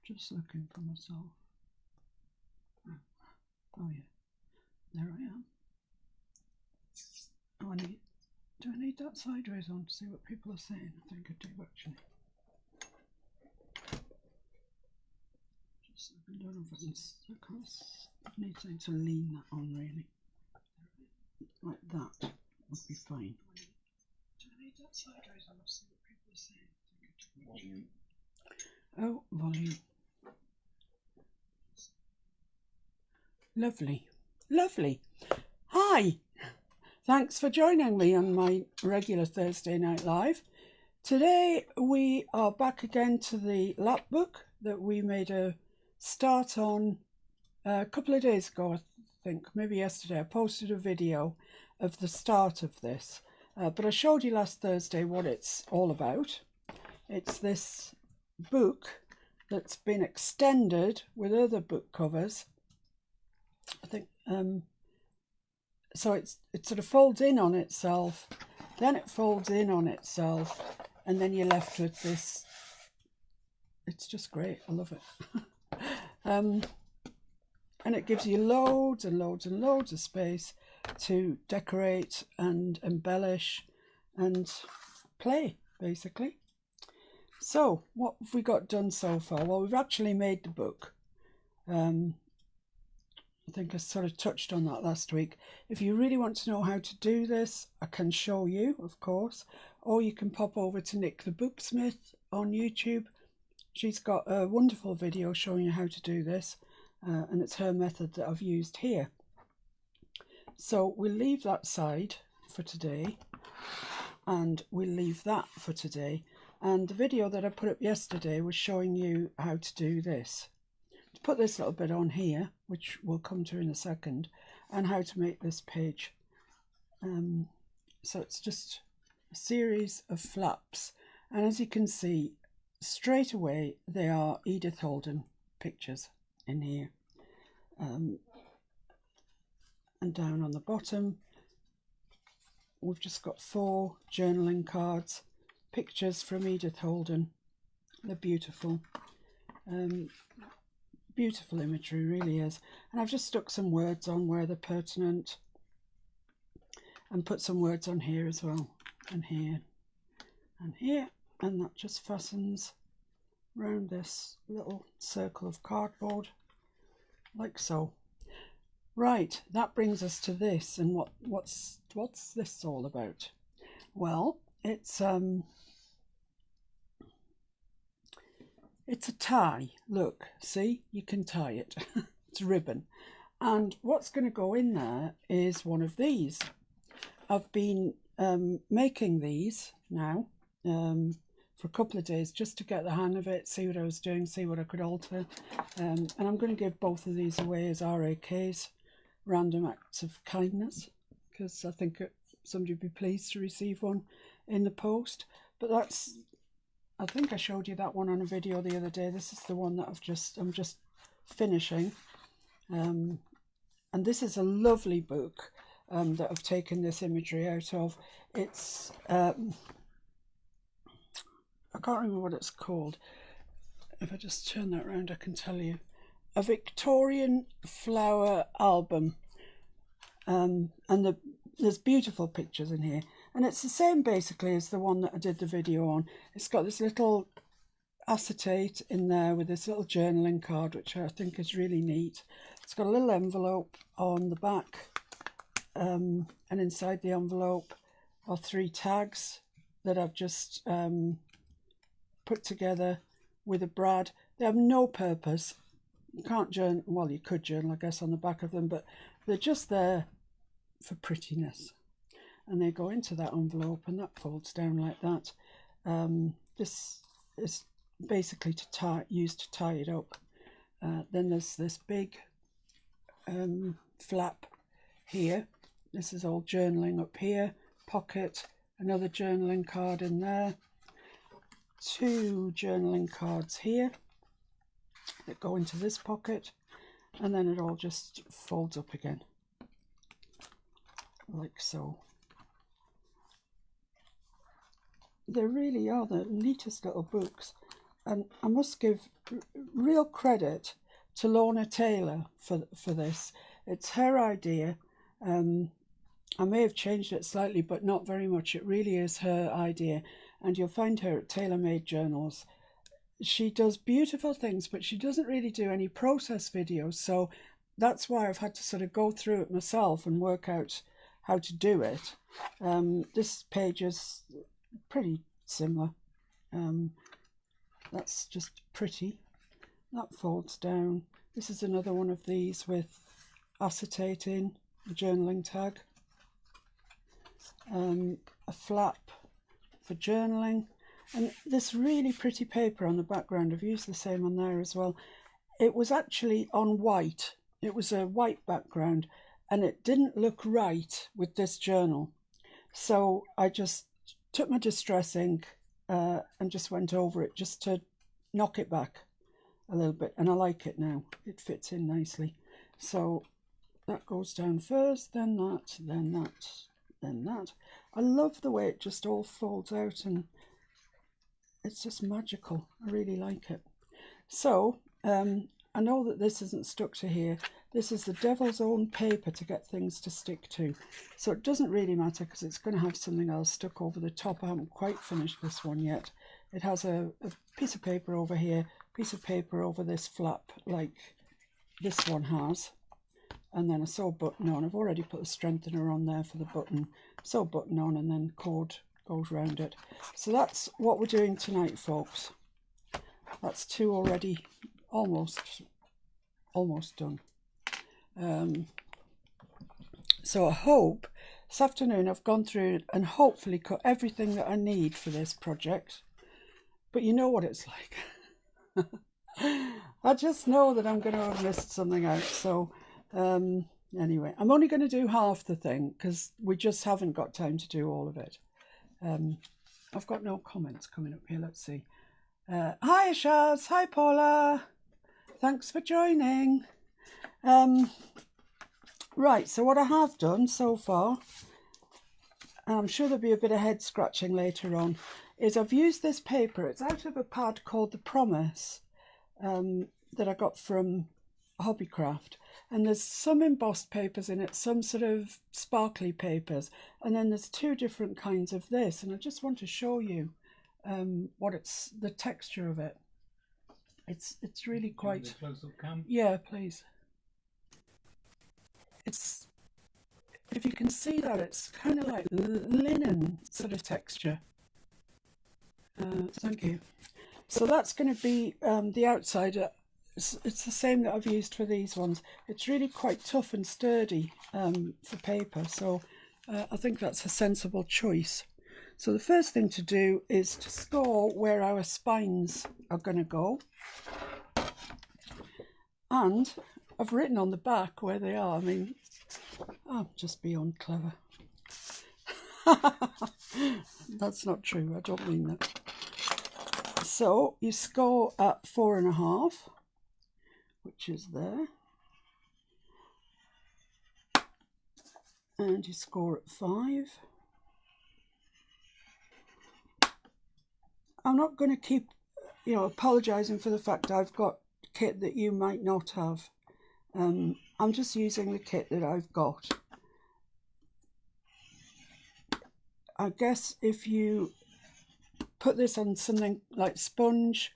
Just looking for myself. Oh yeah, there I am. Oh, do I need that sideways on to see what people are saying? I think I do actually. Just I don't know if I need something to lean that on really. Like that would be fine. Do I need that sideways on to see what people are saying? Volume. Oh, volume. Lovely, lovely. Hi, thanks for joining me on my regular Thursday Night Live. Today we are back again to the lap book that we made a start on a couple of days ago, I think, maybe yesterday. I posted a video of the start of this, but I showed you last Thursday what it's all about. It's this book that's been extended with other book covers. I think so it sort of folds in on itself, then it folds in on itself, and then you're left with this. It's just great. I love it. And it gives you loads and loads and loads of space to decorate and embellish and play, basically. So what have we got done so far? Well, we've actually made the book. I think I sort of touched on that last week. If you really want to know how to do this, I can show you, of course, or you can pop over to Nick the Booksmith on YouTube. She's got a wonderful video showing you how to do this, and it's her method that I've used here. So we'll leave that side for today, and we'll leave that for today. And the video that I put up yesterday was showing you how to do this. To put this little bit on here, which we'll come to in a second, and how to make this page. So it's just a series of flaps, and as you can see straight away they are Edith Holden pictures in here, and down on the bottom we've just got 4 journaling cards, pictures from Edith Holden. They're beautiful. Beautiful imagery, really is. And I've just stuck some words on where they're pertinent, and put some words on here as well, and here and here, and that just fastens around this little circle of cardboard like so. Right, that brings us to this, and what's this all about? Well, it's a tie. Look, see, you can tie it. It's a ribbon. And what's going to go in there is one of these. I've been making these now for a couple of days just to get the hang of it, see what I was doing, see what I could alter. And I'm going to give both of these away as RAKs, random acts of kindness, because I think somebody would be pleased to receive one in the post. But that's, I think I showed you that one on a video the other day. This is the one that I'm just finishing. And this is a lovely book that I've taken this imagery out of. It's, I can't remember what it's called. If I just turn that around, I can tell you. A Victorian flower album. And there's beautiful pictures in here. And it's the same basically as the one that I did the video on. It's got this little acetate in there with this little journaling card, which I think is really neat. It's got a little envelope on the back, and inside the envelope are 3 tags that I've just put together with a brad. They have no purpose. You can't journal, well, you could journal, I guess, on the back of them, but they're just there for prettiness. And they go into that envelope, and that folds down like that. This is basically used to tie it up. Then there's this big flap here. This is all journaling up here. Pocket, another journaling card in there. 2 journaling cards here that go into this pocket, and then it all just folds up again like so. They really are the neatest little books. and I must give real credit to Lorna Taylor for this. It's her idea. I may have changed it slightly, but not very much. It really is her idea, and you'll find her at Tailor Made Journals. She does beautiful things, but she doesn't really do any process videos, so that's why I've had to sort of go through it myself and work out how to do it. This page is pretty similar. That's just pretty. That folds down. This is another one of these with acetate in, a journaling tag. A flap for journaling, and this really pretty paper on the background. I've used the same on there as well. It was actually on white. It was a white background, and it didn't look right with this journal. So I just took my distress ink and just went over it just to knock it back a little bit, and I like it now. It fits in nicely. So that goes down first, then that, then that, then that. I love the way it just all folds out, and it's just magical. I really like it. So I know that this isn't stuck to here. This is the devil's own paper to get things to stick to, so it doesn't really matter because it's going to have something else stuck over the top. I haven't quite finished this one yet. It has a piece of paper over here, piece of paper over this flap like this one has, and then a sew button on. I've already put a strengthener on there for the button. Sew button on, and then cord goes round it. So that's what we're doing tonight, folks. That's two already, almost done. So I hope this afternoon I've gone through and hopefully cut everything that I need for this project. But you know what it's like. I just know that I'm going to have missed something out. So anyway, I'm only going to do half the thing because we just haven't got time to do all of it. I've got no comments coming up here. Let's see. Hi Shaz, hi Paula. Thanks for joining. Right, so what I have done so far, and I'm sure there'll be a bit of head scratching later on, is I've used this paper. It's out of a pad called The Promise that I got from Hobbycraft, and there's some embossed papers in it, some sort of sparkly papers, and then there's two different kinds of this, and I just want to show you what it's, the texture of it. It's really quite... Close-up cam? Yeah, please. It's, if you can see that, it's kind of like linen sort of texture. Thank you. So that's going to be the outside. It's the same that I've used for these ones. It's really quite tough and sturdy for paper, so I think that's a sensible choice. So the first thing to do is to score where our spines are going to go, and I've written on the back where they are. I mean, I'm just beyond clever. That's not true, I don't mean that. So you score at 4.5, which is there, and you score at 5. I'm not going to keep, apologising for the fact I've got kit that you might not have. I'm just using the kit that I've got. I guess if you put this on something like sponge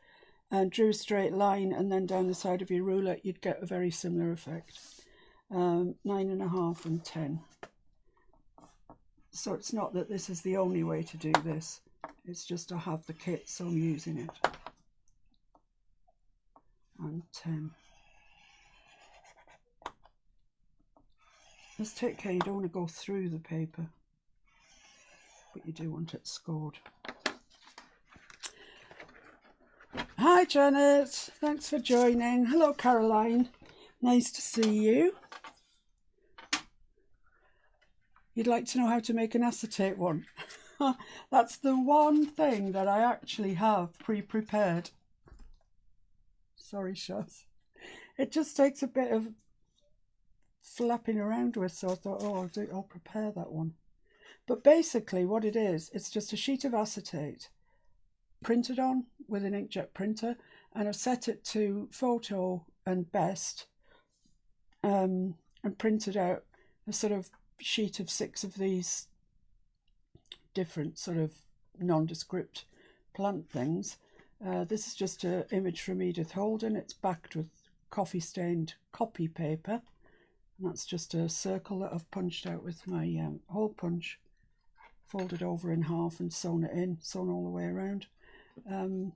and drew a straight line and then down the side of your ruler, you'd get a very similar effect. 9.5 and 10. So it's not that this is the only way to do this. It's just I have the kit, so I'm using it. And 10. Just take care you don't want to go through the paper, but you do want it scored. Hi Janet, thanks for joining. Hello Caroline, nice to see you. You'd like to know how to make an acetate one? That's the one thing that I actually have pre-prepared. Sorry Shaz. It just takes a bit of flapping around with, so I thought, oh, I'll prepare that one. But basically what it is, it's just a sheet of acetate, printed on with an inkjet printer, and I've set it to photo and best, and printed out a sort of sheet of 6 of these different sort of nondescript plant things. This is just an image from Edith Holden. It's backed with coffee stained copy paper, and that's just a circle that I've punched out with my hole punch, folded over in half and sewn it in, sewn all the way around. And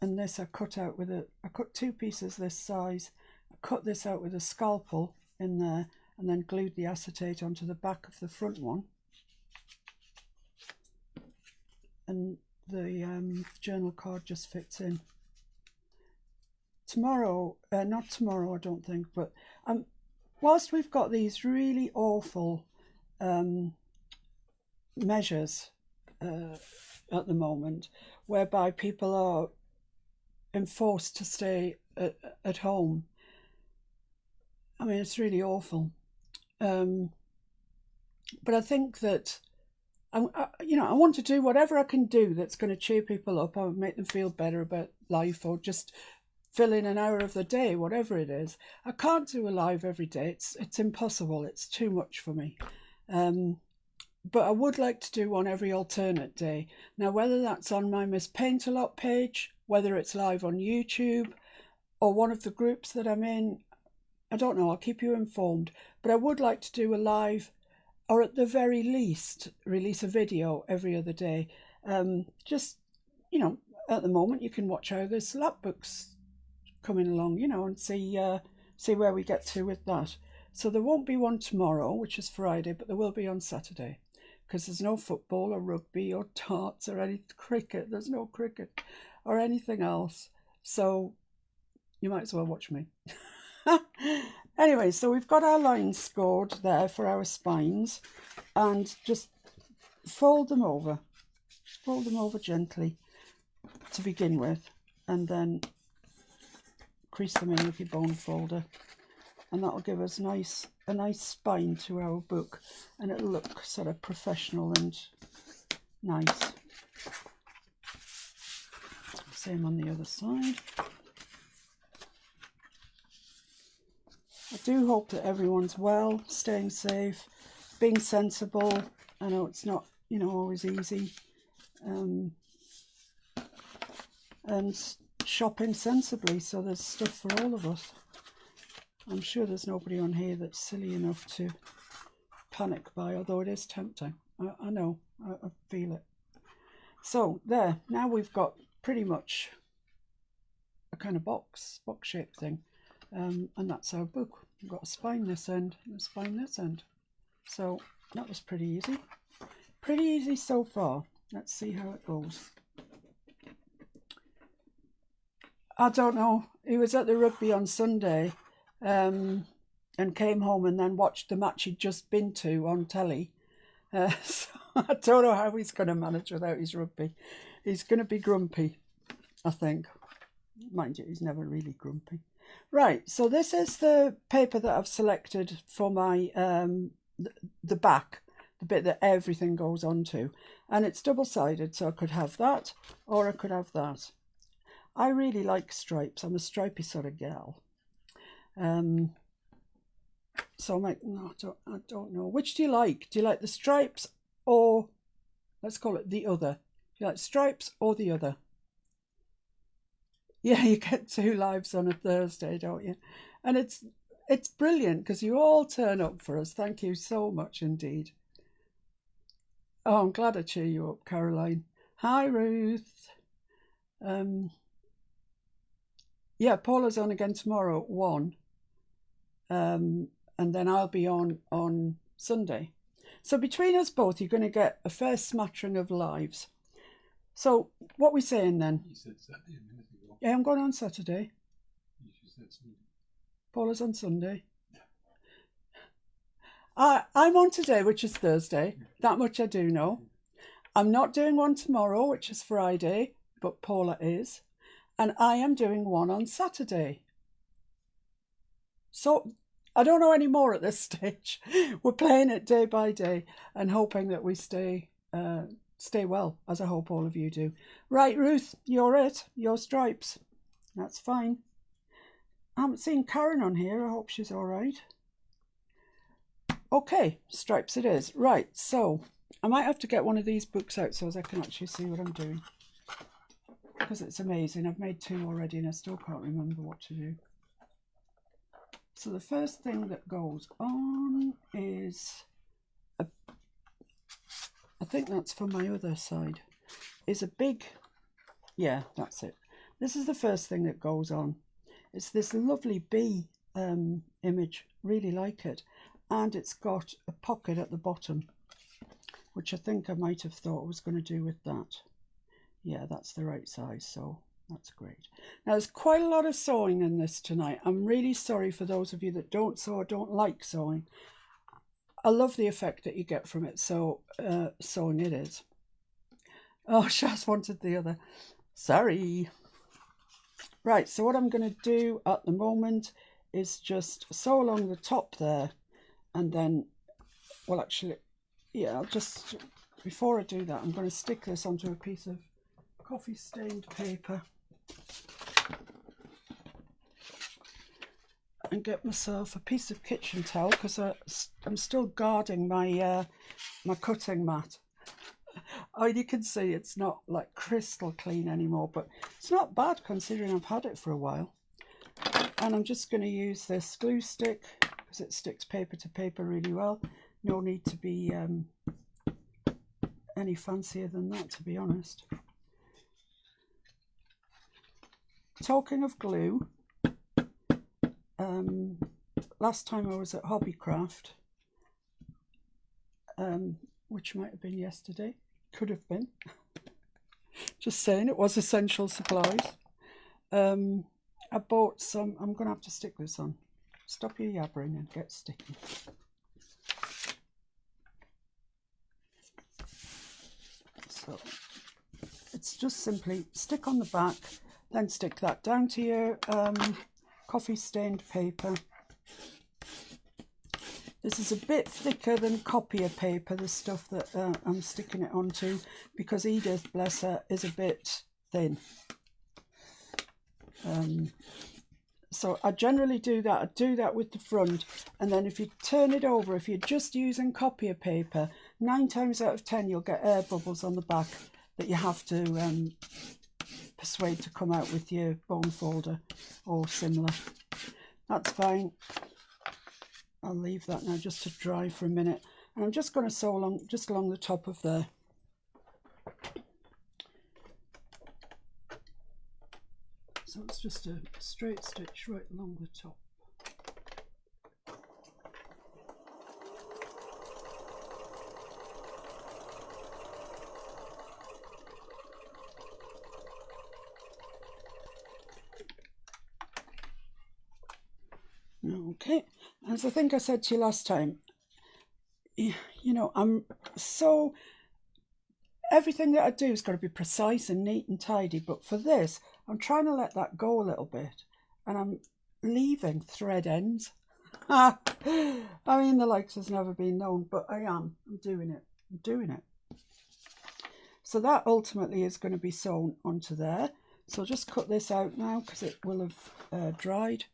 this I cut out with I cut 2 pieces this size. I cut this out with a scalpel in there, and then glued the acetate onto the back of the front one. And the journal card just fits in. Tomorrow, not tomorrow I don't think, but whilst we've got these really awful measures at the moment, whereby people are enforced to stay at home, I mean, it's really awful. But I think that I want to do whatever I can do that's going to cheer people up or make them feel better about life, or just fill in an hour of the day, whatever it is. I can't do a live every day. It's impossible. It's too much for me. But I would like to do one every alternate day. Now, whether that's on my Miss Paintalot page, whether it's live on YouTube, or one of the groups that I'm in, I don't know. I'll keep you informed. But I would like to do a live, or at the very least, release a video every other day. Just, at the moment, you can watch how this lapbook's coming along, and see where we get to with that. So there won't be one tomorrow, which is Friday, but there will be on Saturday, because there's no football or rugby or darts or any cricket. There's no cricket or anything else. So you might as well watch me. Anyway, so we've got our lines scored there for our spines, and just fold them over gently to begin with, and then crease them in with your bone folder, and that'll give us a nice spine to our book, and it'll look sort of professional and nice. Same on the other side. I do hope that everyone's well, staying safe, being sensible. I know it's not, always easy. And shopping sensibly, so there's stuff for all of us. I'm sure there's nobody on here that's silly enough to panic buy, although it is tempting. I know, I feel it. So there, now we've got pretty much a kind of box-shaped thing. And that's our book. We've got a spine this end and a spine this end. So that was pretty easy. Pretty easy so far. Let's see how it goes. I don't know. He was at the rugby on Sunday and came home and then watched the match he'd just been to on telly. So I don't know how he's going to manage without his rugby. He's going to be grumpy, I think. Mind you, he's never really grumpy. Right, so this is the paper that I've selected for my the back, the bit that everything goes onto, and it's double-sided, so I could have that or I could have that. I really like stripes. I'm a stripy sort of gal. So I'm like, no, I don't know. Which do you like? Do you like the stripes, or let's call it the other? Do you like stripes or the other? Yeah, you get 2 lives on a Thursday, don't you? And it's brilliant because you all turn up for us. Thank you so much indeed. Oh, I'm glad I cheer you up, Caroline. Hi, Ruth. Yeah, Paula's on again tomorrow at 1. And then I'll be on Sunday. So between us both, you're going to get a fair smattering of lives. So what are we saying then? You said Saturday a minute ago. Yeah, I'm going on Saturday. You said Sunday. Paula's on Sunday. I'm on today, which is Thursday. That much I do know. I'm not doing one tomorrow, which is Friday, but Paula is. And I am doing one on Saturday. So I don't know any more at this stage. We're playing it day by day and hoping that we stay stay well, as I hope all of you do. Right, Ruth, you're it. Your stripes. That's fine. I haven't seen Karen on here. I hope she's all right. Okay, stripes it is. Right, so I might have to get one of these books out so as I can actually see what I'm doing, because it's amazing. I've made 2 already and I still can't remember what to do. So the first thing that goes on is, I think that's for my other side, is a big, yeah, that's it. This is the first thing that goes on. It's this lovely bee image, really like it. And it's got a pocket at the bottom, which I think I might have thought I was going to do with that. Yeah, that's the right size, so that's great. Now, there's quite a lot of sewing in this tonight. I'm really sorry for those of you that don't sew or don't like sewing. I love the effect that you get from it, so sewing it is. Oh, Shaz wanted the other. Sorry. Right, so what I'm going to do at the moment is just sew along the top there, and then, well, actually, yeah, I'll just, before I do that, I'm going to stick this onto a piece of coffee stained paper and get myself a piece of kitchen towel, because I'm still guarding my my cutting mat. Oh, you can see it's not like crystal clean anymore, but it's not bad considering I've had it for a while. And I'm just going to use this glue stick because it sticks paper to paper really well. No need to be any fancier than that, to be honest. Talking of glue, last time I was at Hobbycraft, which might have been yesterday, could have been, just saying, it was essential supplies. I bought some, I'm going to have to stick this on. Stop your yabbering and get sticky. So it's just simply stick on the back, then stick that down to your coffee stained paper. This is a bit thicker than copier paper, the stuff that I'm sticking it onto, because Edith, bless her, is a bit thin. So I generally do that. I do that with the front, and then if you turn it over, if you're just using copier paper, 9 times out of 10 you'll get air bubbles on the back that you have to persuade to come out with your bone folder or similar. That's fine. I'll leave that now just to dry for a minute, and I'm just going to sew along, just along the top of there. So it's just a straight stitch right along the top. Okay, as I think I said to you last time, you know, everything that I do has got to be precise and neat and tidy, but for this, I'm trying to let that go a little bit, and I'm leaving thread ends. I mean, the likes has never been known, but I'm doing it. I'm doing it. So that ultimately is going to be sewn onto there. So I'll just cut this out now because it will have dried.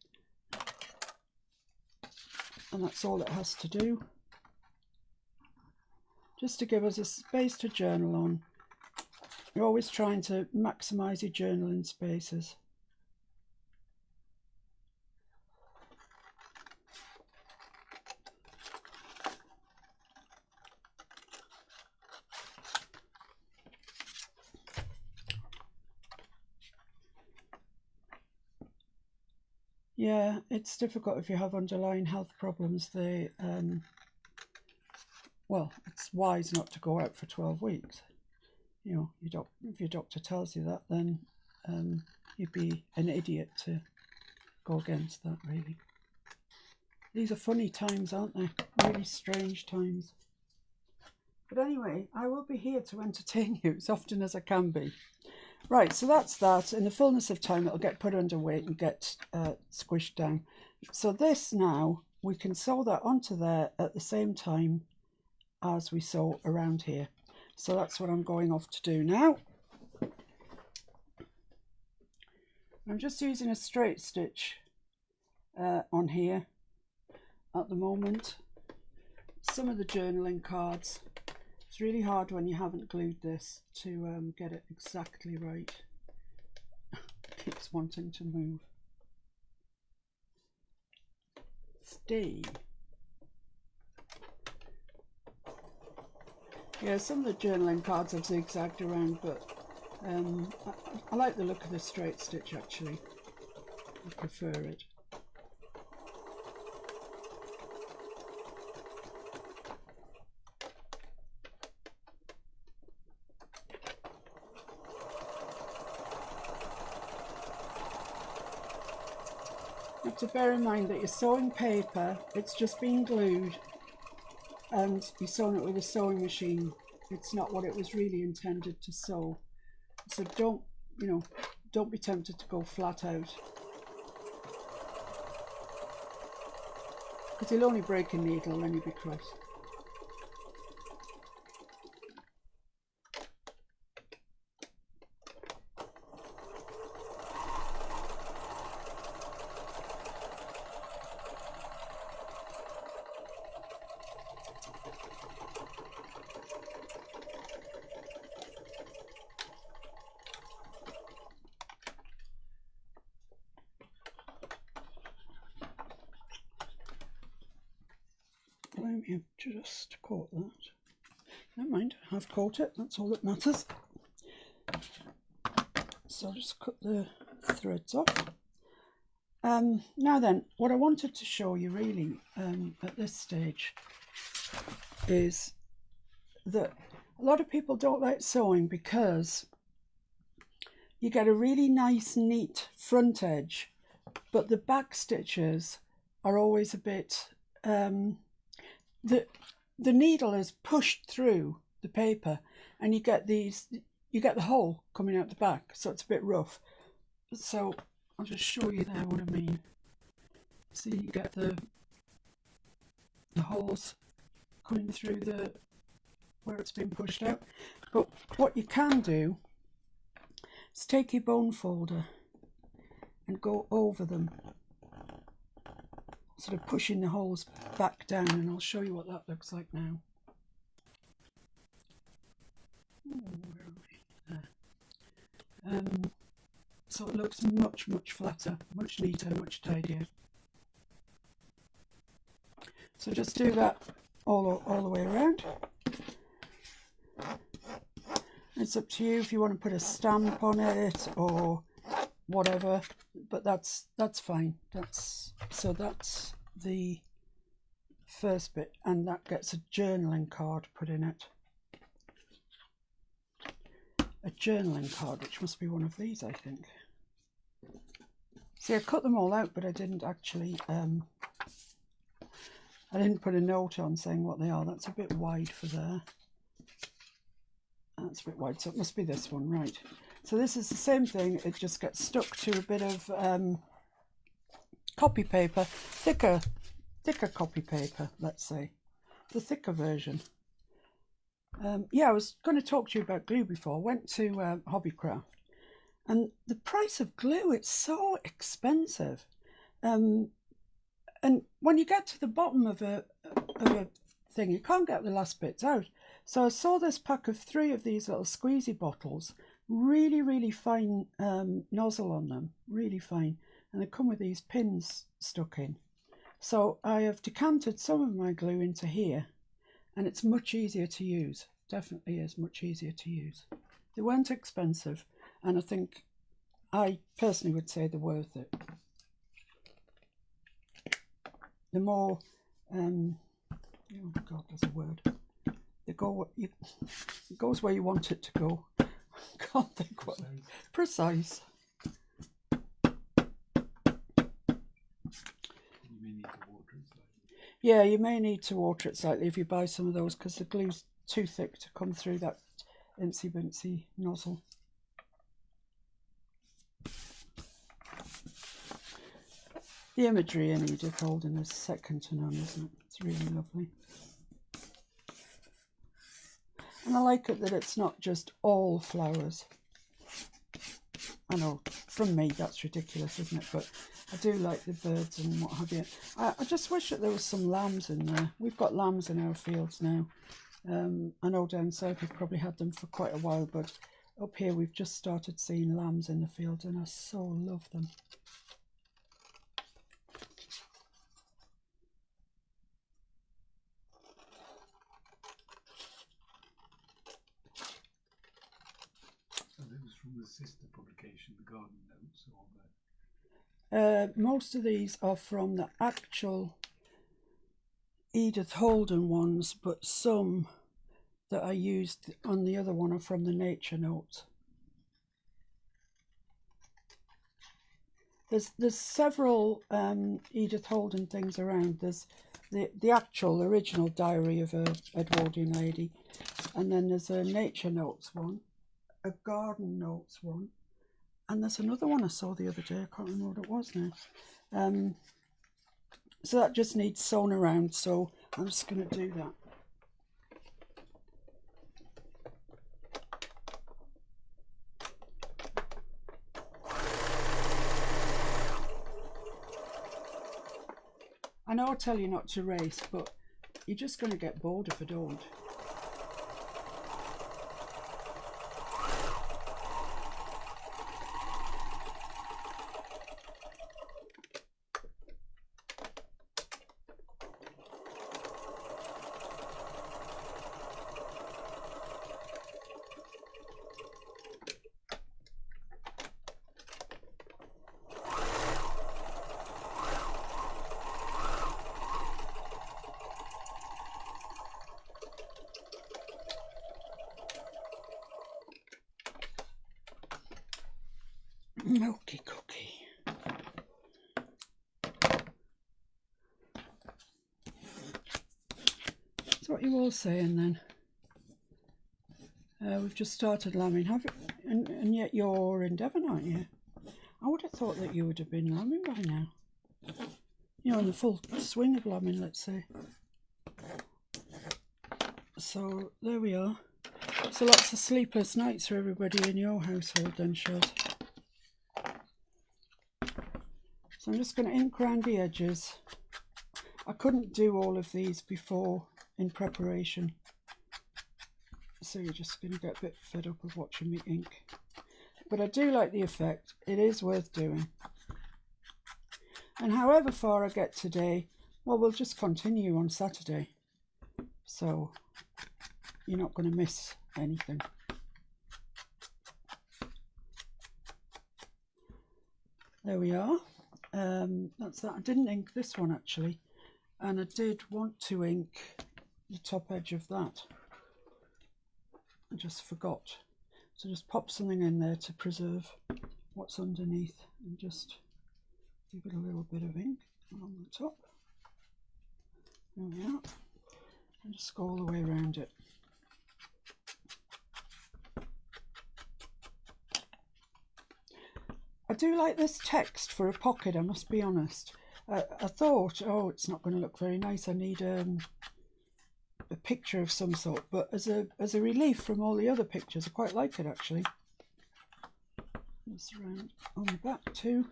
And that's all it has to do. Just to give us a space to journal on. You're always trying to maximise your journaling spaces. Yeah, it's difficult if you have underlying health problems. Well, it's wise not to go out for 12 weeks. You know, if your doctor tells you that, then you'd be an idiot to go against that, really. These are funny times, aren't they? Really strange times. But anyway, I will be here to entertain you as often as I can be. Right, so that's that. In the fullness of time, it'll get put under weight and get squished down. So this now, we can sew that onto there at the same time as we sew around here. So that's what I'm going off to do now. I'm just using a straight stitch on here at the moment. Some of the journaling cards, it's really hard when you haven't glued this to get it exactly right. Keeps wanting to move. Stay. Yeah, some of the journaling cards I've zigzagged around, but I like the look of the straight stitch actually. I prefer it. You have to bear in mind that you're sewing paper, it's just been glued and you're sewing it with a sewing machine. It's not what it was really intended to sew. So don't, don't be tempted to go flat out, because you'll only break a needle and you'll be cross. You've just caught that. Never mind, I've caught it, that's all that matters. So I'll just cut the threads off. Now then, what I wanted to show you really at this stage is that a lot of people don't like sewing because you get a really nice neat front edge, but the back stitches are always a bit the needle is pushed through the paper and you get the hole coming out the back, so it's a bit rough. So I'll just show you there what I mean. See, you get the holes coming through where it's been pushed out. But what you can do is take your bone folder and go over them, sort of pushing the holes back down, and I'll show you what that looks like now. Where are we? There. So it looks much flatter, much neater, much tidier. So just do that all the way around. It's up to you if you want to put a stamp on it or whatever, but that's fine. That's the first bit, and that gets a journaling card put in it. A journaling card, which must be one of these, I think. See, I cut them all out, but I didn't actually I didn't put a note on saying what they are. That's a bit wide for there. That's a bit wide, so it must be this one, right? So this is the same thing, it just gets stuck to a bit of copy paper, thicker copy paper, let's say, the thicker version. Yeah, I was going to talk to you about glue before. I went to Hobbycraft, and the price of glue, it's so expensive. And when you get to the bottom of a thing, you can't get the last bits out. So I saw this pack of 3 of these little squeezy bottles, really fine nozzle on them, really fine, and they come with these pins stuck in. So I have decanted some of my glue into here, and it's much easier to use. Definitely is much easier to use. They weren't expensive, and I think I personally would say they're worth it. The more, oh God, there's a word. It goes where you want it to go. Can't think what. Precise. Yeah, you may need to water it slightly if you buy some of those, because the glue's too thick to come through that incy bincy nozzle. The imagery in Edith Holden is second to none, isn't it? It's really lovely. And I like it that it's not just all flowers. I know, from me, that's ridiculous, isn't it? But I do like the birds and what have you. I just wish that there was some lambs in there. We've got lambs in our fields now. I know down south we've probably had them for quite a while, but up here we've just started seeing lambs in the fields, and I so love them. So that was from the sister publication, the Garden Notes, or the... Most of these are from the actual Edith Holden ones, but some that I used on the other one are from the Nature Notes. There's several Edith Holden things around. There's the actual original Diary of a Edwardian Lady, and then there's a Nature Notes one, a Garden Notes one, and there's another one I saw the other day. I can't remember what it was now. So that just needs sewn around, so I'm just going to do that. I know I tell you not to race, but you're just going to get bored if I don't. Milky cookie. That's what you all saying then. We've just started lambing, have you? And yet you're in Devon, aren't you? I would have thought that you would have been lambing by now. You know, in the full swing of lambing, let's say. So there we are. So lots of sleepless nights for everybody in your household then, Shaz. So I'm just going to ink around the edges. I couldn't do all of these before in preparation, so you're just going to get a bit fed up of watching me ink. But I do like the effect. It is worth doing. And however far I get today, well, we'll just continue on Saturday. So you're not going to miss anything. There we are. That's that. I didn't ink this one actually, and I did want to ink the top edge of that. I just forgot. So just pop something in there to preserve what's underneath, and just give it a little bit of ink on the top. There we are. And just go all the way around it. I do like this text for a pocket, I must be honest. I thought, oh, it's not going to look very nice. I need a picture of some sort, but as a relief from all the other pictures, I quite like it actually. It's around on the back too.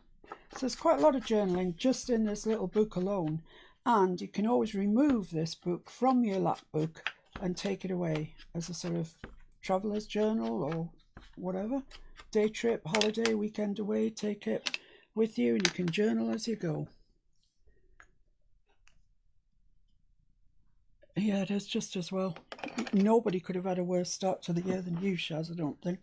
So there's quite a lot of journaling just in this little book alone, and you can always remove this book from your lap book and take it away as a sort of traveller's journal or whatever. Day trip, holiday, weekend away, take it with you and you can journal as you go. Yeah, it is just as well. Nobody could have had a worse start to the year than you, Shaz, I don't think.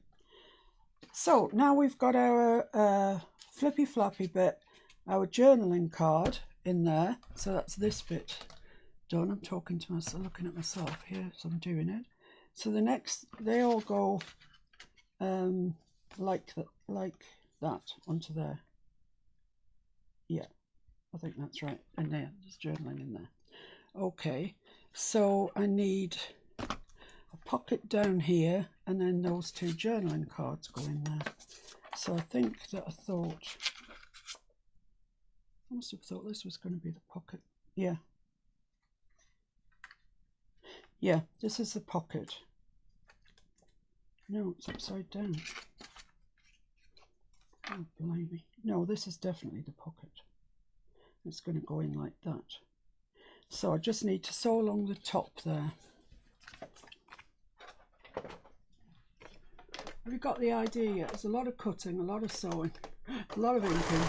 So now we've got our flippy flappy bit, our journaling card in there. So that's this bit done. I'm talking to myself, looking at myself here as I'm doing it. So the next, they all go like that onto there. Yeah, I think that's right. In there, there's journaling in there. Okay, so I need a pocket down here, and then those two journaling cards go in there. So I think that I must have thought this was going to be the pocket. Yeah. Yeah, this is the pocket. No, it's upside down. Oh, blimey. No, this is definitely the pocket. It's going to go in like that. So I just need to sew along the top there. Have you got the idea yet? There's a lot of cutting, a lot of sewing, a lot of inking.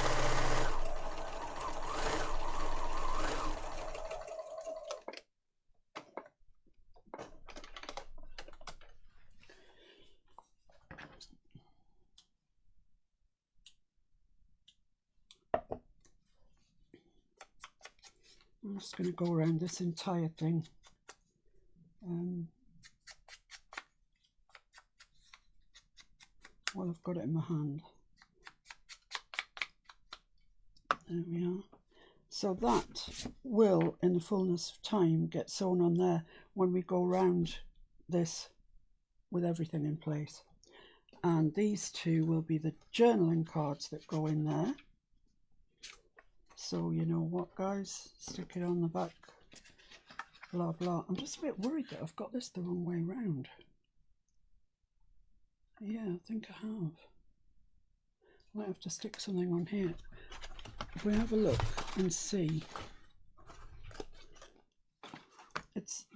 I'm just going to go around this entire thing. Well, I've got it in my hand. There we are. So that will, in the fullness of time, get sewn on there when we go round this with everything in place. And these two will be the journaling cards that go in there. So you know what, guys, stick it on the back, blah blah. I'm just a bit worried that I've got this the wrong way round. Yeah, I think I have. I might have to stick something on here. If we have a look and see,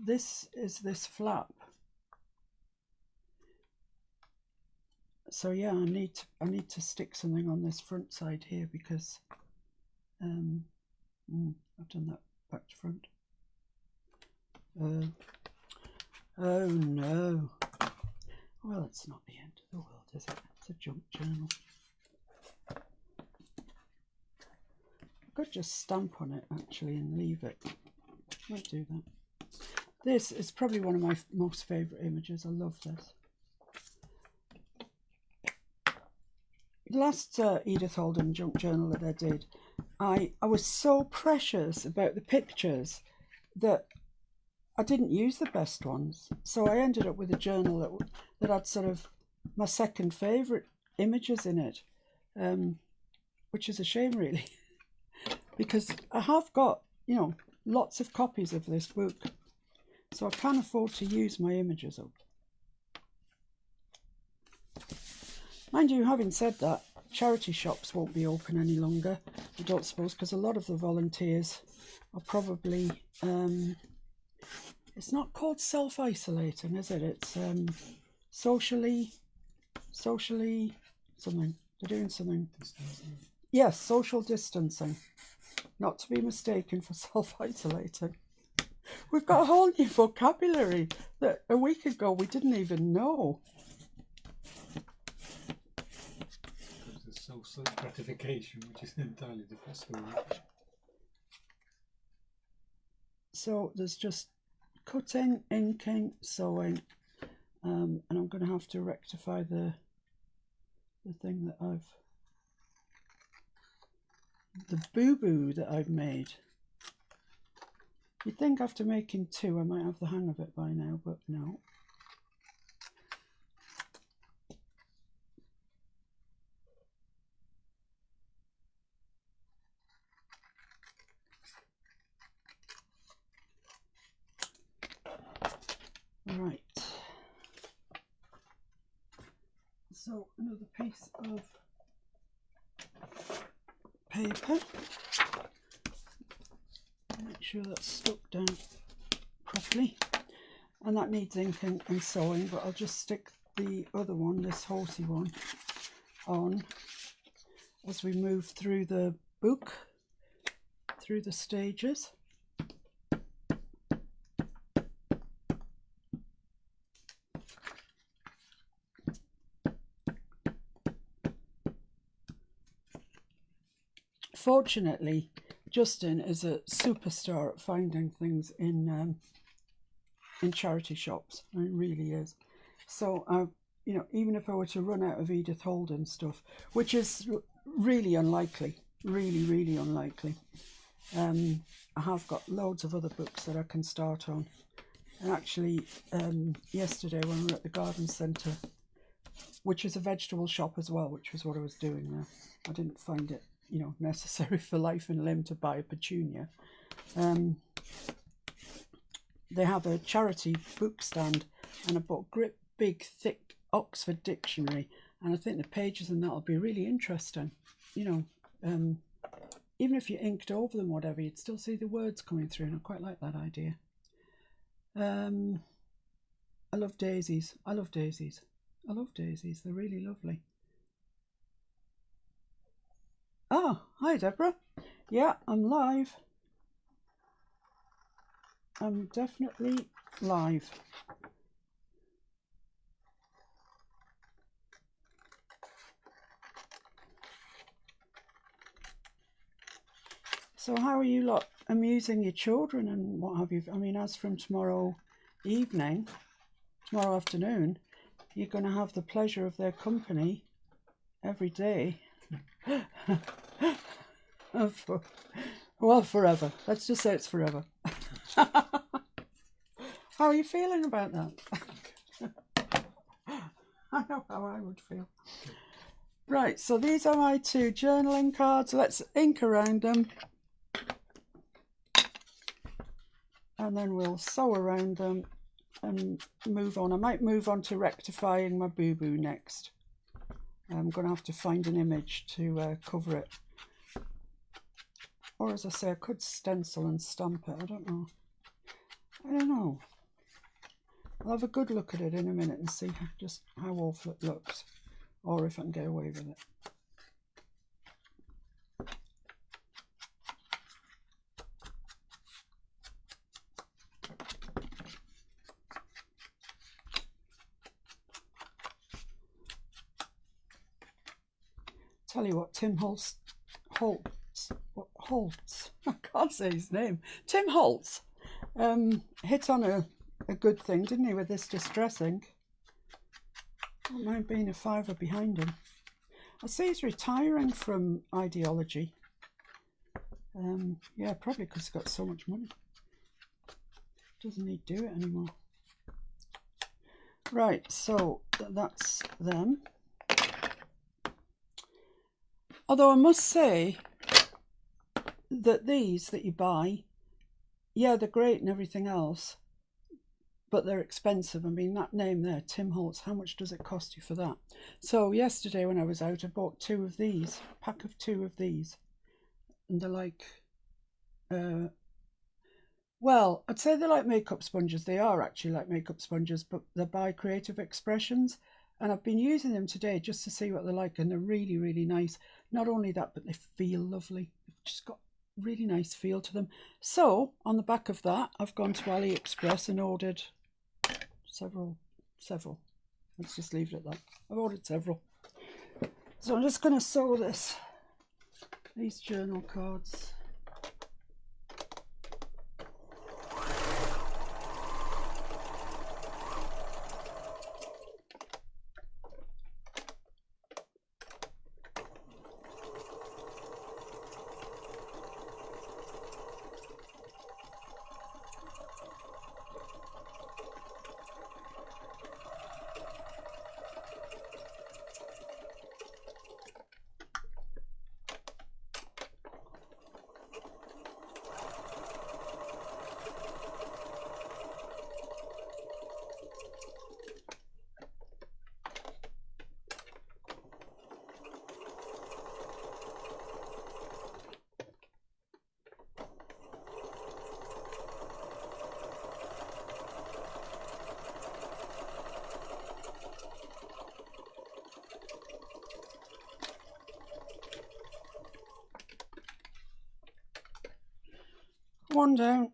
this is this flap. So yeah, I need to stick something on this front side here because I've done that back to front. Oh no. Well, it's not the end of the world, is it? It's a junk journal. I could just stamp on it actually and leave it. Might do that. This is probably one of my most favourite images. I love this. The last Edith Holden junk journal that I did, I was so precious about the pictures that I didn't use the best ones. So I ended up with a journal that had sort of my second favourite images in it, which is a shame really, because I have got, you know, lots of copies of this book, so I can afford to use my images up. Mind you, having said that, charity shops won't be open any longer, I don't suppose, because a lot of the volunteers are probably, it's not called self-isolating, is it? It's socially something. They're doing something. Distancing. Yes, social distancing. Not to be mistaken for self-isolating. We've got a whole new vocabulary that a week ago we didn't even know. There's social gratification, which is entirely different story. So there's just cutting, inking, sewing, and I'm going to have to rectify the thing that the boo-boo that I've made. You'd think after making two I might have the hang of it by now, but no. Right. So another piece of paper. Make sure that's stuck down properly. And that needs inking and sewing, but I'll just stick the other one, this horsey one, on as we move through the book, through the stages. Fortunately, Justin is a superstar at finding things in charity shops. It really is. So, you know, even if I were to run out of Edith Holden stuff, which is really unlikely, really unlikely, I have got loads of other books that I can start on. And actually, yesterday when we were at the garden centre, which is a vegetable shop as well, which was what I was doing there, I didn't find it, you know, necessary for life and limb to buy a petunia. They have a charity book stand, and I bought big thick Oxford Dictionary, and I think the pages in that will be really interesting. You know, even if you inked over them, whatever, you'd still see the words coming through, and I quite like that idea. I love daisies. I love daisies. I love daisies. They're really lovely. Ah, hi Deborah. Yeah, I'm live. I'm definitely live. So how are you lot amusing your children and what have you? I mean, as from tomorrow afternoon, you're going to have the pleasure of their company every day. Well, forever. Let's just say it's forever. How are you feeling about that? I know how I would feel. Right, so these are my 2 journaling cards. Let's ink around them. And then we'll sew around them and move on. I might move on to rectifying my boo-boo next. I'm going to have to find an image to cover it. Or as I say, I could stencil and stamp it. I don't know. I'll have a good look at it in a minute and see just how awful it looks, or if I can get away with it. Tell you what, Tim Holtz, I can't say his name. Tim Holtz hit on a good thing, didn't he, with this distressing? Don't mind being a fiver behind him. I see he's retiring from ideology. Yeah, probably because he's got so much money. Doesn't need to do it anymore. Right, so that's them. Although I must say that these that you buy, yeah, they're great and everything else, but they're expensive. I mean, that name there, Tim Holtz, how much does it cost you for that? So yesterday when I was out, I bought 2 of these, a pack of 2 of these. And they're like, well, I'd say they're like makeup sponges. They are actually like makeup sponges, but they're by Creative Expressions. And I've been using them today just to see what they're like, and they're really, really nice. Not only that, but they feel lovely. They've just got really nice feel to them. So on the back of that, I've gone to AliExpress and ordered several. Let's just leave it at that. I've ordered several. So I'm just going to sew these journal cards. One down.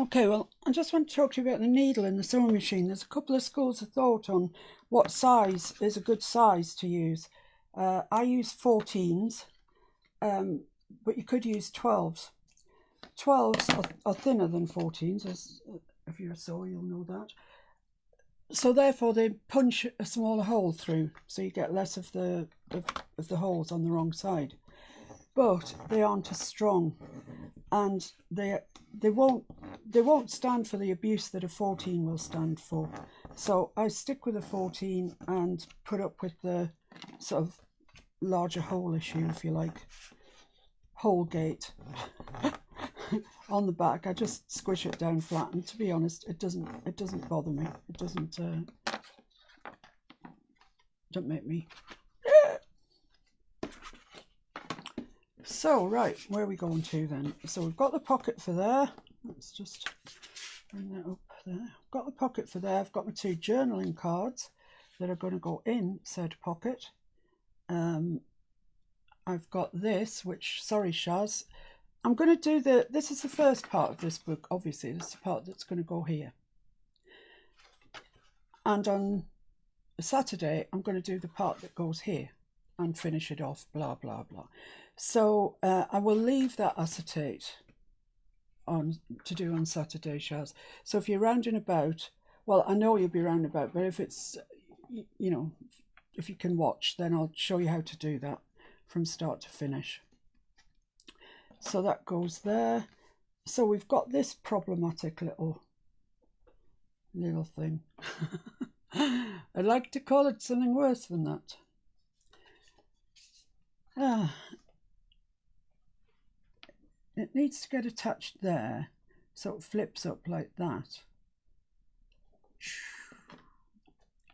Okay, well, I just want to talk to you about the needle in the sewing machine. There's a couple of schools of thought on what size is a good size to use. I use 14s, but you could use 12s. 12s are thinner than 14s, as if you're a sewer, you'll know that. So therefore, they punch a smaller hole through, so you get less of the holes on the wrong side. But they aren't as strong, and they won't stand for the abuse that a 14 will stand for. So I stick with a 14 and put up with the sort of larger hole issue, if you like, hole gate on the back. I just squish it down flat, and to be honest, it doesn't bother me. It don't make me. So, right, where are we going to then? So we've got the pocket for there. Let's just bring that up there. I've got the pocket for there. I've got my 2 journaling cards that are going to go in said pocket. I've got this, which, sorry Shaz, I'm going to do this is the first part of this book, obviously. This is the part that's going to go here. And on Saturday, I'm going to do the part that goes here and finish it off, blah, blah, blah. So I will leave that acetate on to do on Saturday, Shaz. So if you're rounding about, well, I know you'll be round about, but if it's, you know, if you can watch, then I'll show you how to do that from start to finish. So that goes there. So we've got this problematic little thing. I'd like to call it something worse than that. It needs to get attached there, so it flips up like that.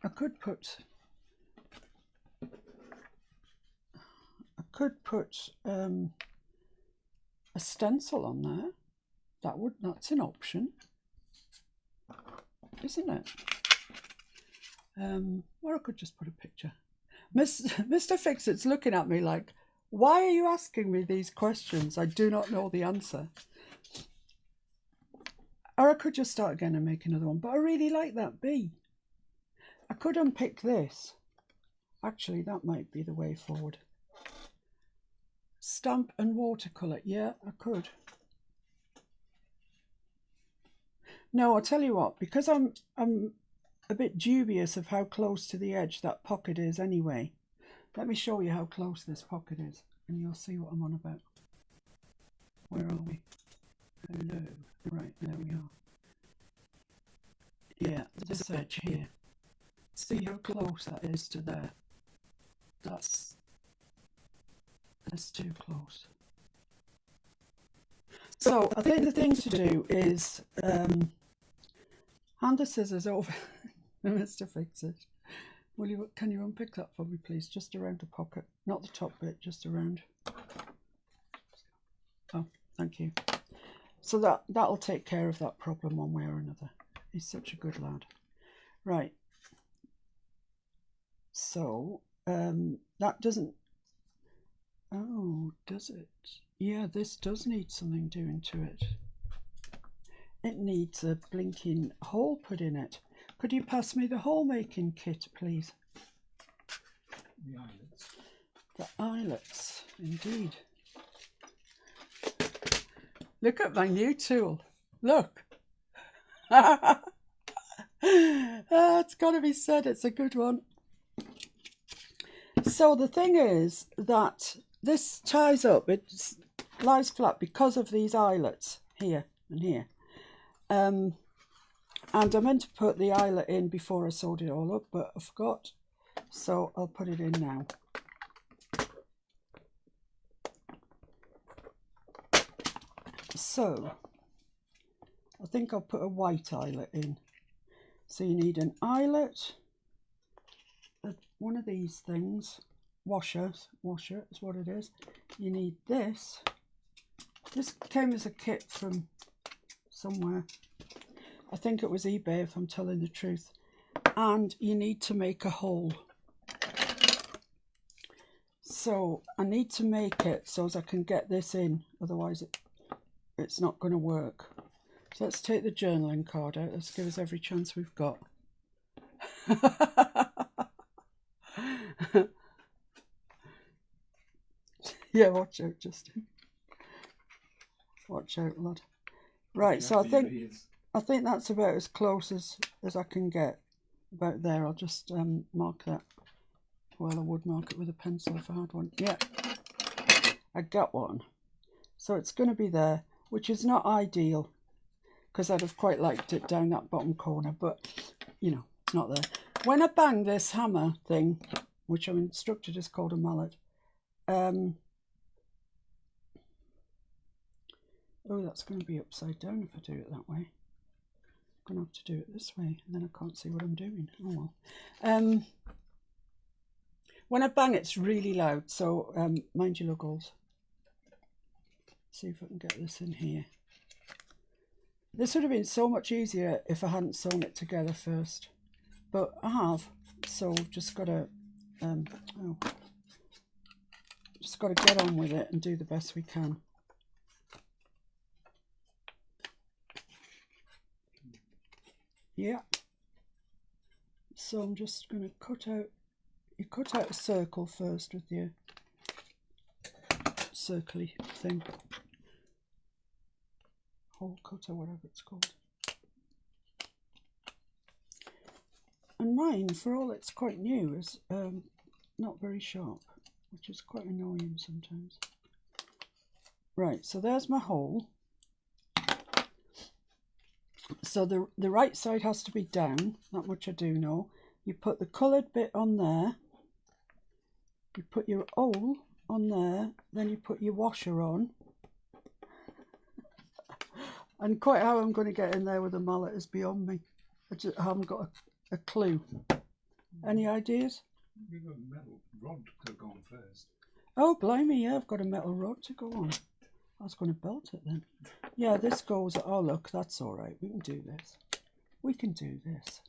I could put a stencil on there. That's an option, isn't it? Or I could just put a picture. Mr. Fix-It's looking at me like, why are you asking me these questions? I do not know the answer. Or I could just start again and make another one. But I really like that bee. I could unpick this. Actually, that might be the way forward. Stamp and watercolour. Yeah, I could. No, I'll tell you what. Because I'm a bit dubious of how close to the edge that pocket is anyway. Let me show you how close this pocket is, and you'll see what I'm on about. Where are we? Hello. Right, there we are. Yeah, this edge here. See how close that is to there? That's too close. So I think the thing to do is hand the scissors over Mr. Fix-It. Can you unpick that for me, please? Just around the pocket, not the top bit, just around. Oh, thank you. So that'll take care of that problem one way or another. He's such a good lad. Right. So that doesn't. Oh, does it? Yeah, this does need something doing to it. It needs a blinking hole put in it. Could you pass me the hole making kit, please? The eyelets. The eyelets, indeed. Look at my new tool. Look. It's got to be said, it's a good one. So the thing is that this ties up, it lies flat because of these eyelets here and here. And I meant to put the eyelet in before I sewed it all up, but I forgot. So I'll put it in now. So I think I'll put a white eyelet in. So you need an eyelet, one of these things, washer is what it is. You need this. This came as a kit from somewhere. I think it was eBay, if I'm telling the truth. And you need to make a hole. So I need to make it so as I can get this in, otherwise it's not going to work. So let's take the journaling card out. Let's give us every chance we've got. Yeah, watch out, Justin. Watch out, lad. Right, so I think that's about as close as I can get. About there. I'll just mark that. Well, I would mark it with a pencil if I had one. Yeah, I got one. So it's going to be there, which is not ideal, because I'd have quite liked it down that bottom corner, but, you know, it's not there. When I bang this hammer thing, which I'm instructed is called a mallet, oh, that's going to be upside down if I do it that way. I'm going to have to do it this way, and then I can't see what I'm doing. Oh well. When I bang, it's really loud, so mind your luggles. See if I can get this in here. This would have been so much easier if I hadn't sewn it together first, but I have, so we've just got to get on with it and do the best we can. Yeah. So I'm just going to cut out. You cut out a circle first with your circly thing. Hole cutter, whatever it's called. And mine, for all it's quite new, is not very sharp, which is quite annoying sometimes. Right, so there's my hole. So the right side has to be down, that much I do know. You put the coloured bit on there. You put your awl on there, then you put your washer on. And quite how I'm going to get in there with a mallet is beyond me. I haven't got a clue. Any ideas? We've got a metal rod to go on first. Oh, blimey, yeah, I've got a metal rod to go on. I was going to belt it then. Yeah, this goes, oh look, that's all right. We can do this. We can do this.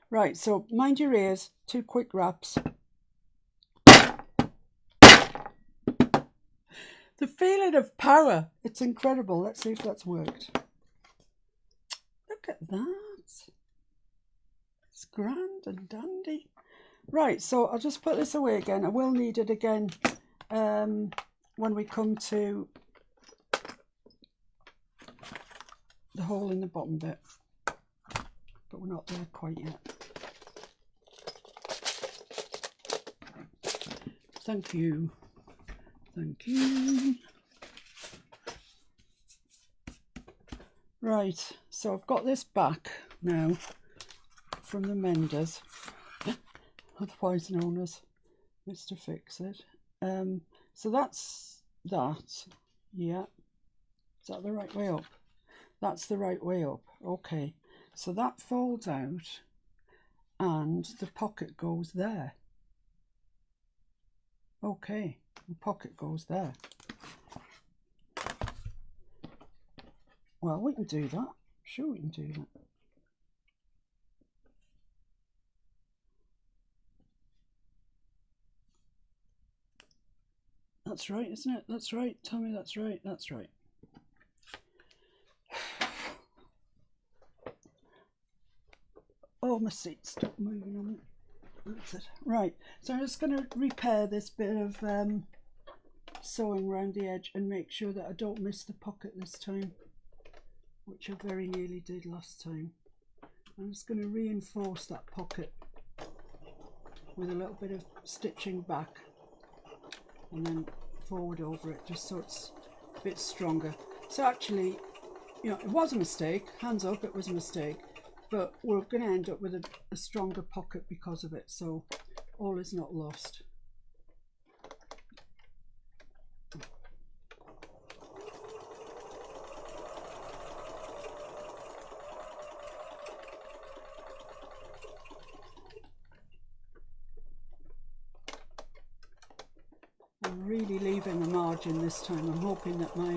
Right, so mind your ears, 2 quick wraps. The feeling of power, it's incredible. Let's see if that's worked. Look at that. It's grand and dandy. Right, so I'll just put this away again. I will need it again when we come to the hole in the bottom bit. But we're not there quite yet. Thank you. Thank you. Right, so I've got this back now from the menders, otherwise known as Mr. Fix-It. So that's that. Yeah. Is that the right way up? That's the right way up. Okay. So that folds out and the pocket goes there. Okay. The pocket goes there. Well, we can do that. Sure, we can do that. That's right, isn't it? That's right. Tell me that's right. That's right. Oh, my seat stopped moving on me. That's it. Right, so I'm just going to repair this bit of sewing around the edge and make sure that I don't miss the pocket this time, which I very nearly did last time. I'm just going to reinforce that pocket with a little bit of stitching back and then forward over it, just so it's a bit stronger. So actually, you know, it was a mistake, hands up, it was a mistake, but we're going to end up with a stronger pocket because of it, so all is not lost. I'm really leaving a margin this time. I'm hoping that my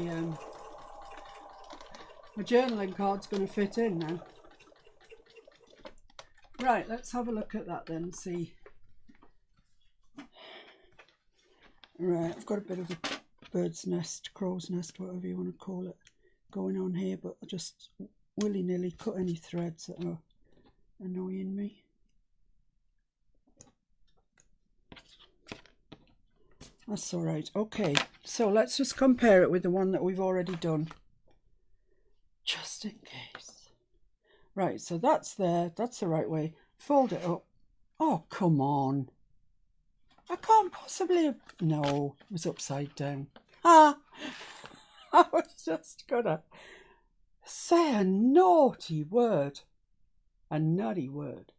journaling card's going to fit in now. Right, let's have a look at that then and see. Right, I've got a bit of a bird's nest, crow's nest, whatever you want to call it, going on here, but I just willy-nilly cut any threads that are annoying me. That's all right. Okay, so let's just compare it with the one that we've already done, just in case. Right, so that's there. That's the right way. Fold it up. Oh, come on. I can't possibly have... No, it was upside down. Ah, I was just gonna say a naughty word. A nutty word.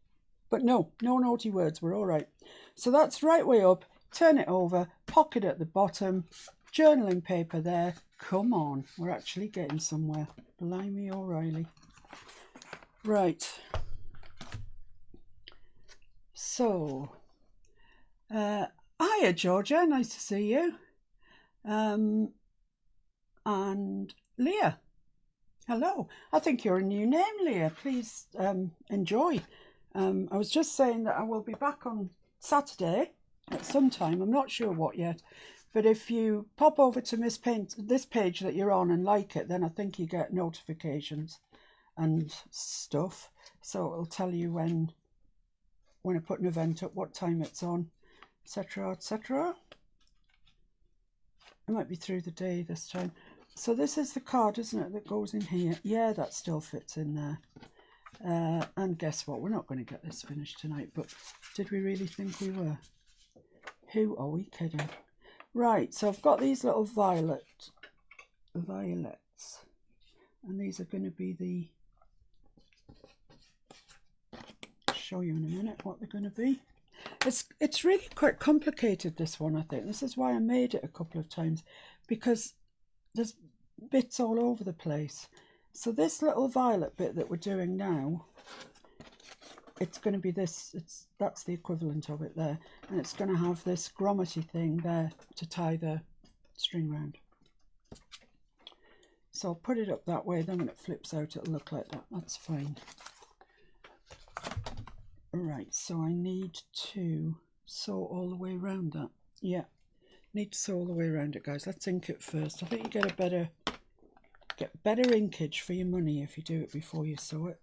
But no naughty words. We're all right. So that's right way up. Turn it over. Pocket at the bottom. Journaling paper there. Come on. We're actually getting somewhere. Blimey O'Reilly. Right. So, hiya Georgia. Nice to see you. And Leah. Hello. I think you're a new name, Leah. Please enjoy. I was just saying that I will be back on Saturday at some time. I'm not sure what yet. But if you pop over to this page that you're on and like it, then I think you get notifications and stuff. So it'll tell you when I put an event up, what time it's on, etc., etc. It might be through the day this time. So this is the card, isn't it, that goes in here? Yeah, that still fits in there. And guess what? We're not going to get this finished tonight, but did we really think we were? Who are we kidding? Right, so I've got these little violets, and these are going to be the... I'll show you in a minute what they're going to be. It's really quite complicated, this one, I think. This is why I made it a couple of times, because there's bits all over the place. So this little violet bit that we're doing now, it's going to be this, that's the equivalent of it there, and it's going to have this grommetty thing there to tie the string round. So I'll put it up that way, then when it flips out it'll look like that. That's fine. Right, so I need to sew all the way around that. Yeah, need to sew all the way around it, guys. Let's ink it first. I think you get better inkage for your money if you do it before you sew it.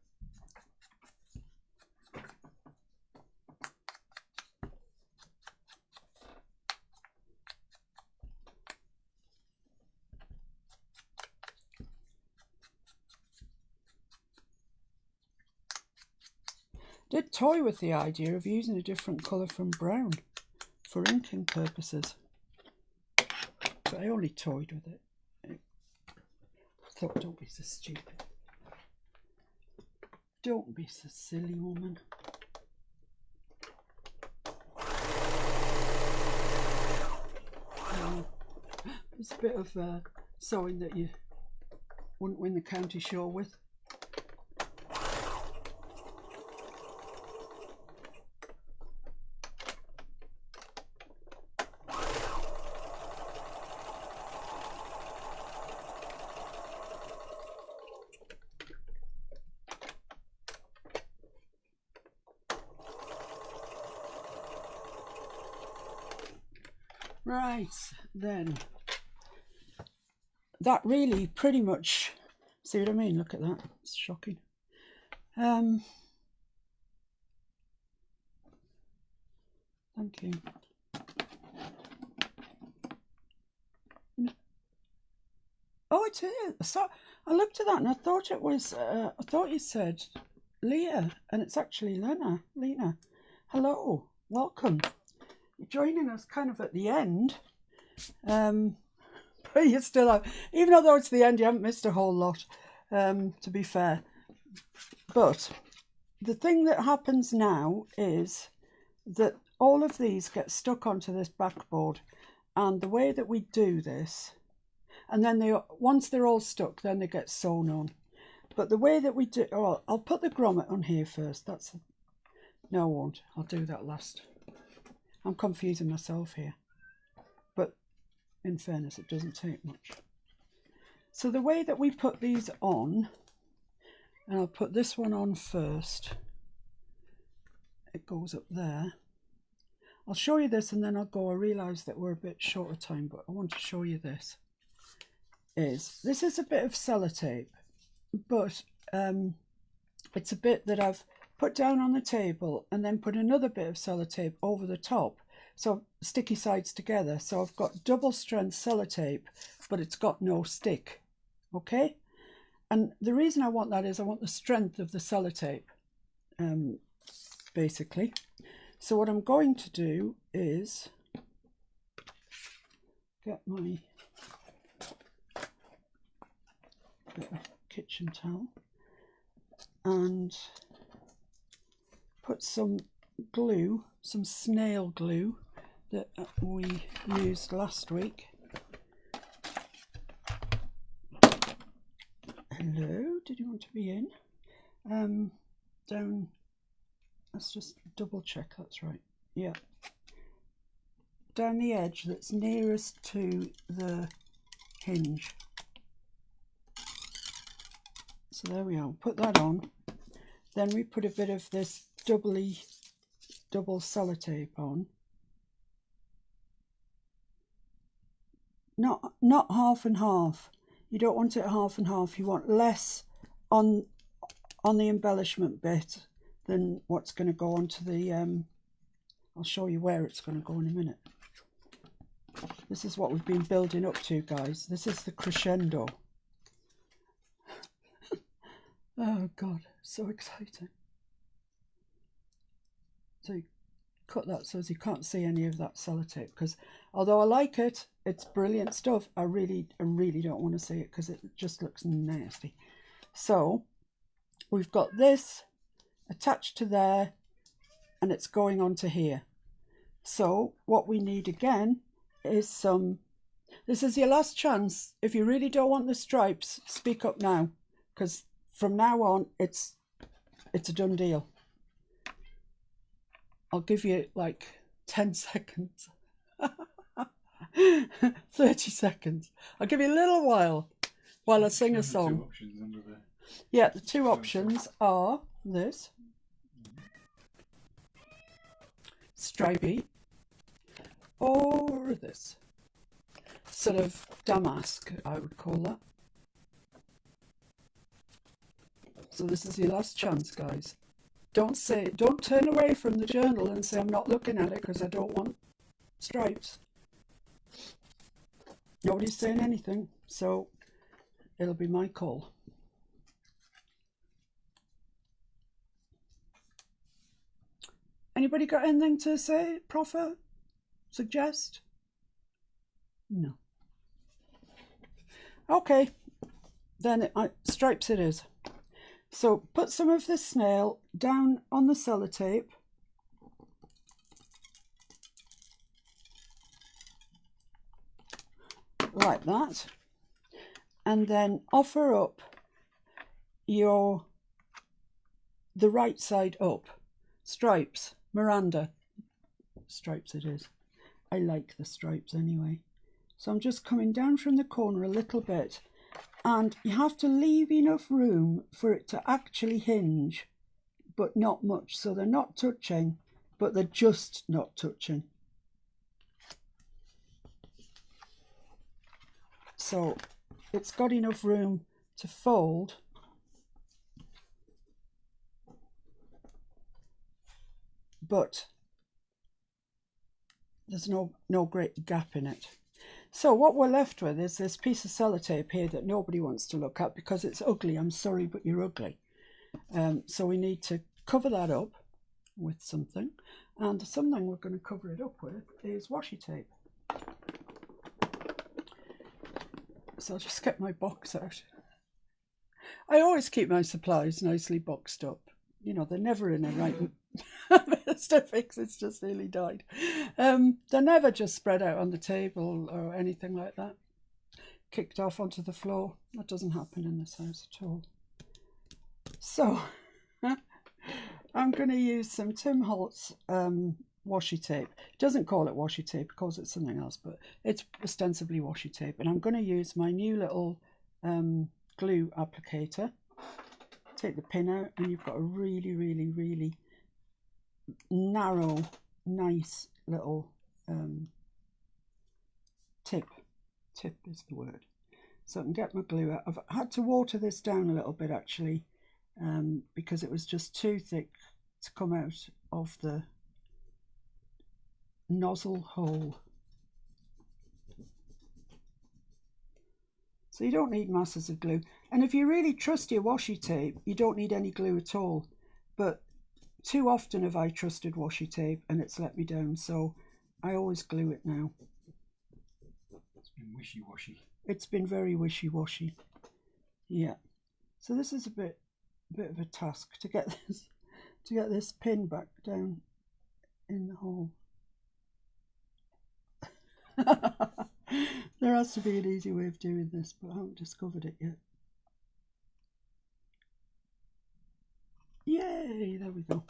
Did toy with the idea of using a different colour from brown for inking purposes, but I only toyed with it. I thought, don't be so stupid. Don't be so silly, woman. There's a bit of sewing that you wouldn't win the county show with. Right, then, that really pretty much, see what I mean? Look at that, it's shocking. Thank you. Oh, it is. So I looked at that and I thought it was, I thought you said Leah, and it's actually Lena. Hello, welcome. You're joining us kind of at the end, but you still have, even though it's the end, you haven't missed a whole lot, to be fair. But the thing that happens now is that all of these get stuck onto this backboard, and the way that we do this, and then once they're all stuck, then they get sewn on. But the way that we do, oh, I'll put the grommet on here first. No, I won't. I'll do that last. I'm confusing myself here, but in fairness, it doesn't take much. So the way that we put these on, and I'll put this one on first. It goes up there. I'll show you this and then I'll go. I realise that we're a bit short of time, but I want to show you this. This is a bit of sellotape, but it's a bit that I've put down on the table and then put another bit of sellotape over the top, so sticky sides together. So I've got double strength sellotape, but it's got no stick. Okay, and the reason I want that is I want the strength of the sellotape, basically. So what I'm going to do is get my bit of kitchen towel and put some glue, some snail glue that we used last week. Hello, did you want to be in? Down, let's just double check that's right. Yeah, down the edge that's nearest to the hinge. So there we are, put that on. Then we put a bit of this double sellotape on. Not half and half. You don't want it half and half. You want less on the embellishment bit than what's going to go onto the I'll show you where it's going to go in a minute. This is what we've been building up to, guys. This is the crescendo. Oh god, so exciting. So you cut that so as you can't see any of that sellotape, because although I like it, it's brilliant stuff, I really don't want to see it because it just looks nasty. So we've got this attached to there and it's going onto here. So what we need again is some, this is your last chance. If you really don't want the stripes, speak up now, because from now on it's a done deal. I'll give you like 10 seconds. 30 seconds. I'll give you a little while I sing a song. Yeah, the two options are this stripy or this sort of damask, I would call that. So this is your last chance, guys. Don't turn away from the journal and say I'm not looking at it because I don't want stripes. Nobody's saying anything, so it'll be my call. Anybody got anything to say, proffer, suggest? No. Okay, then stripes it is. So put some of the snail down on the sellotape. Like that. And then offer up the right side up. Stripes, Miranda. Stripes it is. I like the stripes anyway. So I'm just coming down from the corner a little bit. And you have to leave enough room for it to actually hinge, but not much. So they're not touching, but they're just not touching. So it's got enough room to fold. But there's no great gap in it. So what we're left with is this piece of sellotape here that nobody wants to look at because it's ugly. I'm sorry, but you're ugly. So we need to cover that up with something. And something we're going to cover it up with is washi tape. So I'll just get my box out. I always keep my supplies nicely boxed up. You know, they're never in a right... Mr. Fix, it's just nearly died. They're never just spread out on the table or anything like that. Kicked off onto the floor. That doesn't happen in this house at all. So, I'm going to use some Tim Holtz washi tape. It doesn't call it washi tape, it calls it something else, but it's ostensibly washi tape. And I'm going to use my new little glue applicator. Take the pin out and you've got a really narrow, nice little tip is the word. So I can get my glue out. I've had to water this down a little bit actually because it was just too thick to come out of the nozzle hole. So you don't need masses of glue. And if you really trust your washi tape, you don't need any glue at all. But too often have I trusted washi tape and it's let me down, so I always glue it now. It's been wishy-washy. It's been very wishy-washy. Yeah. So this is a bit of a task to get this pin back down in the hole. There has to be an easy way of doing this, but I haven't discovered it yet. Yay, there we go.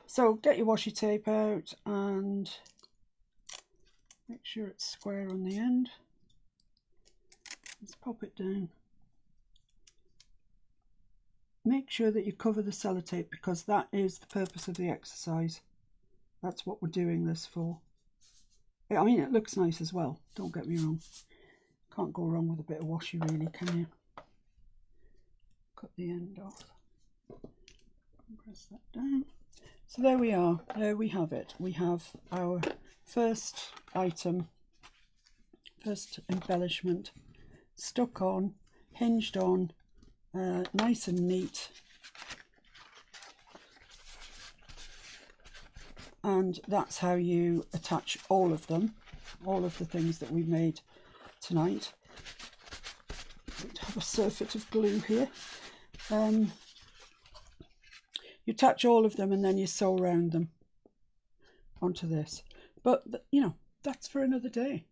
So get your washi tape out and make sure it's square on the end. Let's pop it down. Make sure that you cover the sellotape, because that is the purpose of the exercise. That's what we're doing this for. I mean, it looks nice as well, don't get me wrong. Can't go wrong with a bit of washi, really, can you? Cut the end off. Press that down. So there we are. There we have it. We have our first item, first embellishment, stuck on, hinged on, nice and neat. And that's how you attach all of them, all of the things that we made tonight. I have a surfeit of glue here. You attach all of them and then you sew around them onto this. But, you know, that's for another day.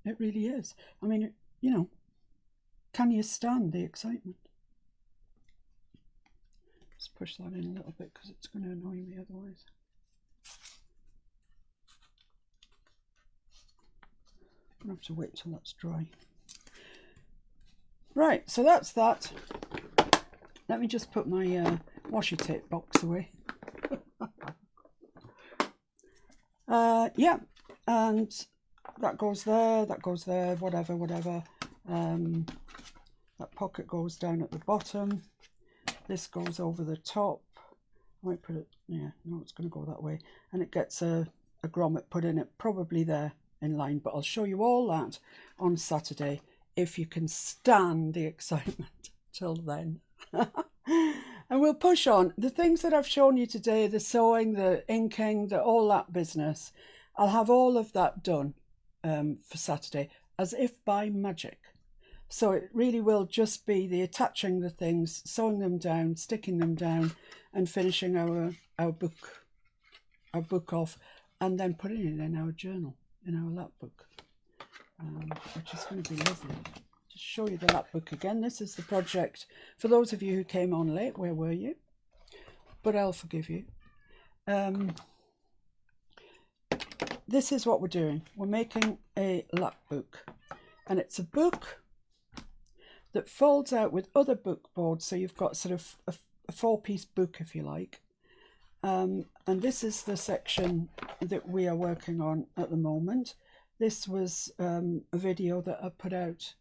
It really is. I mean, you know, can you stand the excitement? Just push that in a little bit because it's going to annoy me otherwise. I'm going to have to wait till that's dry. Right, so that's that. Let me just put my washi tape box away. Yeah, and that goes there, whatever. That pocket goes down at the bottom. This goes over the top. I might put it, yeah, no, it's going to go that way. And it gets a grommet put in it, probably there in line, but I'll show you all that on Saturday if you can stand the excitement till then. And we'll push on. The things that I've shown you today, the sewing, the inking, all that business, I'll have all of that done for Saturday as if by magic. So it really will just be the attaching the things, sewing them down, sticking them down, and finishing our book off, and then putting it in our journal, in our lap book, which is going to be lovely. Just show you the lap book again. This is the project for those of you who came on late. Where were you? But I'll forgive you. This is what we're doing. We're making a lap book, and it's a book that folds out with other book boards, so you've got sort of a four-piece book, if you like. And this is the section that we are working on at the moment. This was a video that I put out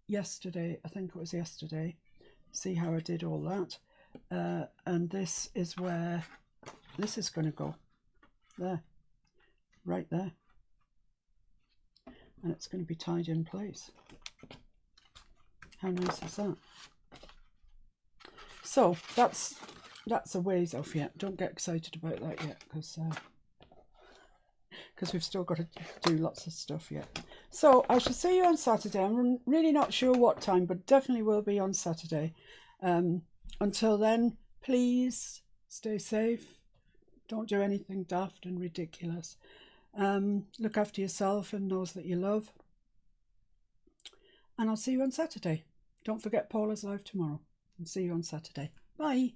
yesterday, I think it was yesterday. See how I did all that. And this is where this is going to go. There. Right there. And it's going to be tied in place. How nice is that? So that's a ways off yet. Don't get excited about that yet, because we've still got to do lots of stuff yet. So I shall see you on Saturday. I'm really not sure what time, but definitely will be on Saturday. Until then, please stay safe. Don't do anything daft and ridiculous. Look after yourself and those that you love. And I'll see you on Saturday. Don't forget Paula's live tomorrow. And see you on Saturday. Bye.